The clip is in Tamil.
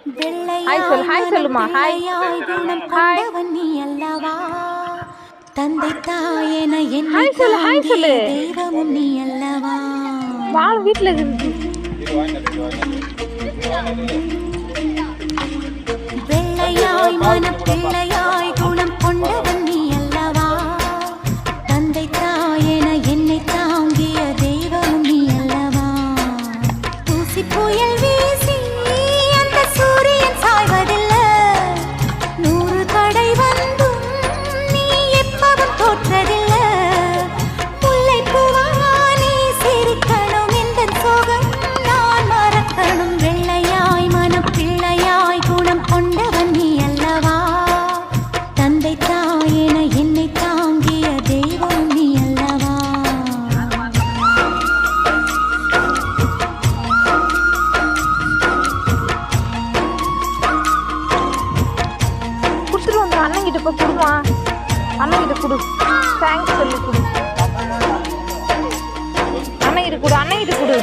ஹாய் சொல்லு, ஹாய் சொல்லுமா, ஹாய் ஹாய் தந்தை தாயென என்னை ஹாய் சொல்லு, ஹாய் சொல்லு. தெய்வமும் நீ அல்லவா. வாழ வீட்டில் இருக்கு. வெள்ளையாய் மனப்பிள்ளையாய் குணம் கொண்டவன் நீ அல்லவா. தந்தை தாயென என்னை தாங்கிய தெய்வமும் நீ அல்லவா. தூசி புயல் வீசி அந்த சூரியன் சாய்வதில்லை. 100 தடை வந்தும் நீ எப்பவும் தோற்றதில்லை. முல்லை பூவா நீ சிரிக்கணும், இந்த சோகம் நான் மறக்கணும். வெள்ளையாய் மனப்பிள்ளையாய் குணம் கொண்டவன் நீ அல்லவா. தந்தை தாயென என்னை தாங்கிய தெய்வம் நீ அல்லவா. கொடுத்துட்டு வந்து அண்ணங்கிட்ட போய் கொடுமா, அண்ணங்கிட்ட கொடு, தேங்க்ஸ் சொல்லி கொடு, அண்ணங்கிட்ட கொடு, அண்ணங்கிட்ட கொடு.